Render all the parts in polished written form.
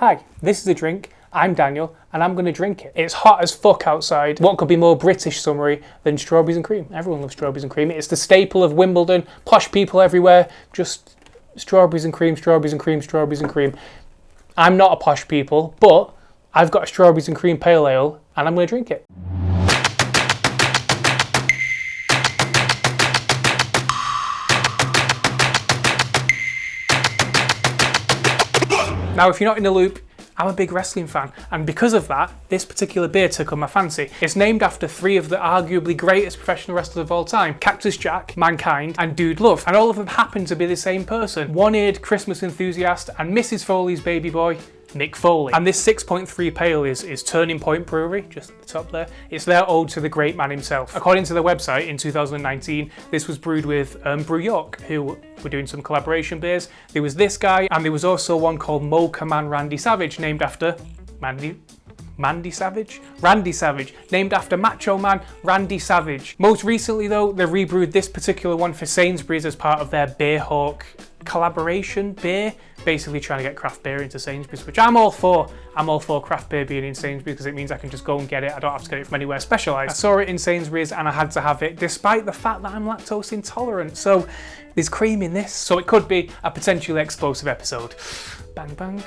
Hi, this is a drink. I'm Daniel, and I'm going to drink it. It's hot as fuck outside. What could be more British summery than strawberries and cream? Everyone loves strawberries and cream. It's the staple of Wimbledon. Posh people everywhere. Just strawberries and cream, strawberries and cream, strawberries and cream. I'm not a posh people, but I've got a strawberries and cream pale ale, and I'm going to drink it. Now, if you're not in the loop, I'm a big wrestling fan, and because of that, this particular beer took on my fancy. It's named after three of the arguably greatest professional wrestlers of all time: Cactus Jack, Mankind, and Dude Love. And all of them happen to be the same person: one-eared Christmas enthusiast and Mrs. Foley's baby boy, Milk Foley. And this 6.3 pale is Turning Point Brewery, just at the top there. It's their ode to the great man himself. According to their website, in 2019, this was brewed with Brew York, who were doing some collaboration beers. There was this guy, and there was also one called Mocha Man Randy Savage, named after Randy Savage, named after Macho Man Randy Savage. Most recently though, they rebrewed this particular one for Sainsbury's as part of their Beer Hawk collaboration beer, basically trying to get craft beer into Sainsbury's, which I'm all for. I'm all for craft beer being in Sainsbury's because it means I can just go and get it. I don't have to get it from anywhere specialised. I saw it in Sainsbury's and I had to have it, despite the fact that I'm lactose intolerant. So there's cream in this, so it could be a potentially explosive episode. Bang bang.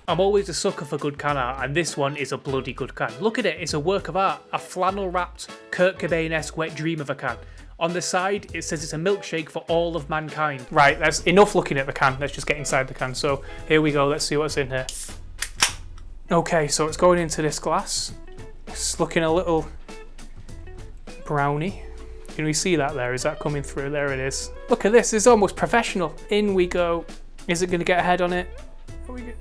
I'm always a sucker for good can art, and this one is a bloody good can. Look at it, it's a work of art. A flannel-wrapped, Kurt Cobain-esque wet dream of a can. On the side, it says it's a milkshake for all of mankind. Right, that's enough looking at the can. Let's just get inside the can. So here we go, let's see what's in here. Okay, so it's going into this glass. It's looking a little brownie. Can we see that there? Is that coming through? There it is. Look at this, it's almost professional. In we go. Is it going to get a head on it?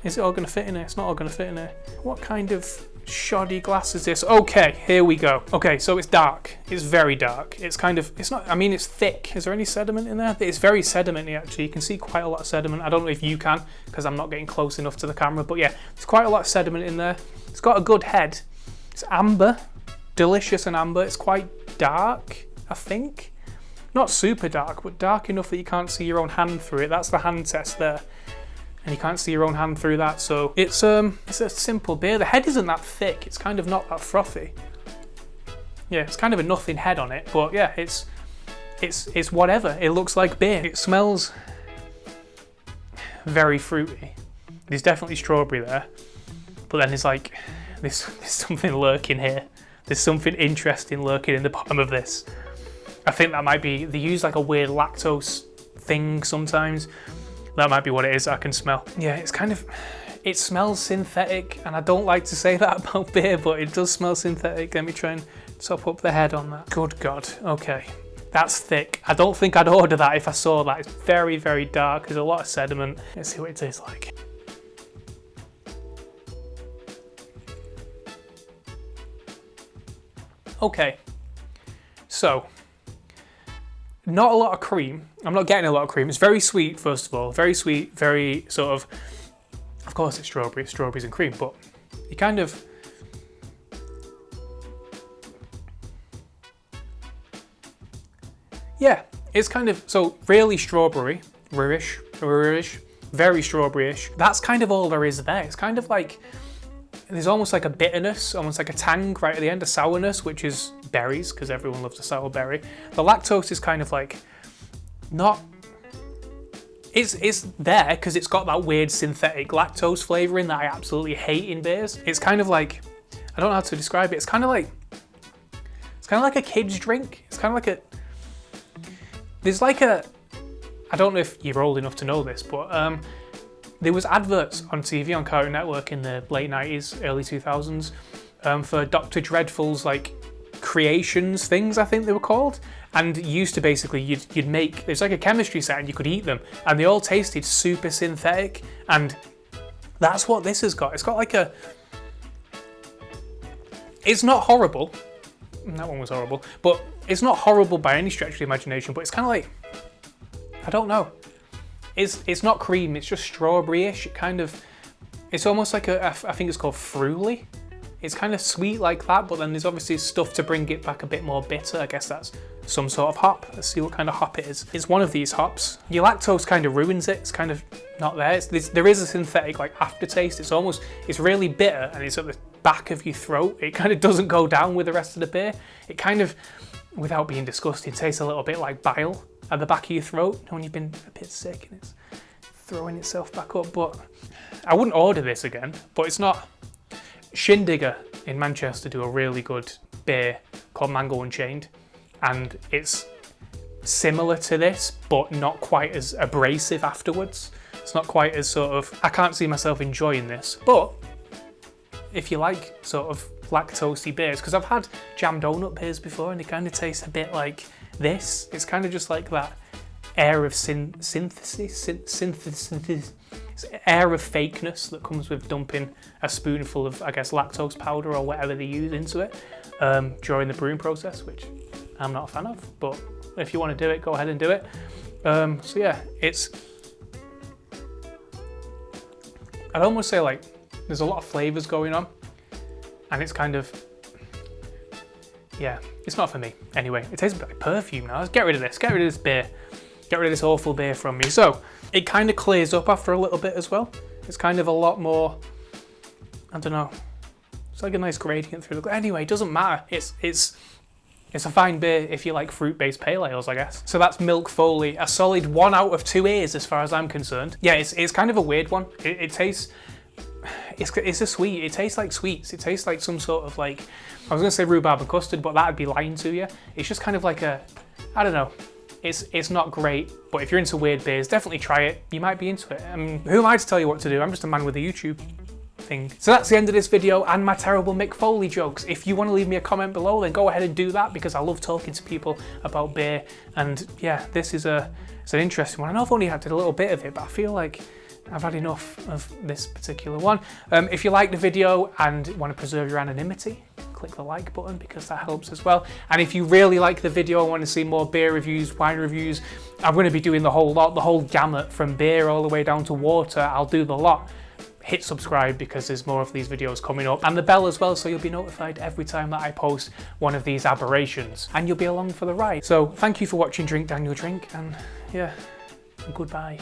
Is it all going to fit in there? It's not all going to fit in there. What kind of shoddy glass is this? Okay, here we go. Okay, so it's dark. It's very dark. It's kind of, it's not, I mean, it's thick. Is there any sediment in there? It's very sedimenty, actually. You can see quite a lot of sediment. I don't know if you can, because I'm not getting close enough to the camera, but yeah, there's quite a lot of sediment in there. It's got a good head. It's amber, delicious and amber. It's quite dark, I think. Not super dark, but dark enough that you can't see your own hand through it. That's the hand test there. And you can't see your own hand through that, so it's a simple beer. The head isn't that thick, it's kind of not that frothy. Yeah, it's kind of a nothing head on it, but yeah, it's whatever. It looks like beer. It smells very fruity. There's definitely strawberry there, but then there's like, there's something lurking here. There's something interesting lurking in the bottom of this. I think that might be, they use like a weird lactose thing sometimes. That might be what it is, I can smell. Yeah, it's kind of, it smells synthetic, and I don't like to say that about beer, but it does smell synthetic. Let me try and top up the head on that. Good God, okay. That's thick. I don't think I'd order that if I saw that. It's very, very dark. There's a lot of sediment. Let's see what it tastes like. Okay, so, not a lot of cream. I'm not getting a lot of cream. It's very sweet, first of all. Very sweet, very sort of course it's strawberries and cream, but you kind of, yeah, it's kind of, so really strawberry-ish, very strawberry-ish. That's kind of all there is there. It's kind of like, there's almost like a bitterness, almost like a tang right at the end, a sourness, which is berries, because everyone loves a sour berry. The lactose is kind of like, not, it's there because it's got that weird synthetic lactose flavouring that I absolutely hate in beers. It's kind of like, I don't know how to describe it. It's kind of like a kid's drink. It's kind of like there's like a, I don't know if you're old enough to know this, but there was adverts on TV on Cartoon Network in the late 90s, early 2000s for Dr. Dreadful's like creations things, I think they were called. And used to basically, you'd make, there's like a chemistry set and you could eat them. And they all tasted super synthetic. And that's what this has got. It's got like a, it's not horrible. That one was horrible. But it's not horrible by any stretch of the imagination. But it's kind of like, I don't know. It's not cream, it's just strawberry-ish. It kind of, it's almost like I think it's called fruity. It's kind of sweet like that, but then there's obviously stuff to bring it back a bit more bitter. I guess that's some sort of hop. Let's see what kind of hop it is. It's one of these hops. Your lactose kind of ruins it. It's kind of not there. There is a synthetic like aftertaste. It's really bitter and it's at the back of your throat. It kind of doesn't go down with the rest of the beer. It kind of, without being disgusting, tastes a little bit like bile at the back of your throat when you've been a bit sick and it's throwing itself back up. But I wouldn't order this again, but it's not. Shindigger in Manchester do a really good beer called Mango Unchained, and it's similar to this, but not quite as abrasive afterwards. It's not quite as sort of, I can't see myself enjoying this, but if you like sort of lactosey beers, because I've had jam donut beers before and they kind of taste a bit like this. It's kind of just like that air of synthesis, air of fakeness that comes with dumping a spoonful of, I guess, lactose powder or whatever they use into it during the brewing process, which I'm not a fan of, but if you want to do it, go ahead and do it. So yeah, I'd almost say like there's a lot of flavours going on, and it's kind of, yeah, it's not for me. Anyway, it tastes a bit like perfume now. Let's get rid of this beer. Get rid of this awful beer from me. So it kind of clears up after a little bit as well. It's kind of a lot more, I don't know, it's like a nice gradient through the, anyway, it doesn't matter. It's a fine beer if you like fruit-based pale ales, I guess. So that's Milk Foley, a solid 1 out of 2 ears as far as I'm concerned. Yeah, it's kind of a weird one. It tastes, it's a sweet, it tastes like sweets. It tastes like some sort of like, I was gonna say rhubarb and custard, but that'd be lying to you. It's just kind of like a, I don't know. It's not great, but if you're into weird beers, definitely try it. You might be into it. Who am I to tell you what to do? I'm just a man with a YouTube thing. So that's the end of this video and my terrible Mick Foley jokes. If you want to leave me a comment below, then go ahead and do that, because I love talking to people about beer. And yeah, this is it's an interesting one. I know I've only had a little bit of it, but I feel like I've had enough of this particular one. If you like the video and want to preserve your anonymity, click the like button because that helps as well. And if you really like the video and want to see more beer reviews, wine reviews, I'm going to be doing the whole lot, the whole gamut from beer all the way down to water. I'll do the lot. Hit subscribe because there's more of these videos coming up, and the bell as well, so you'll be notified every time that I post one of these aberrations and you'll be along for the ride. So thank you for watching Drink Daniel Drink, and yeah, goodbye.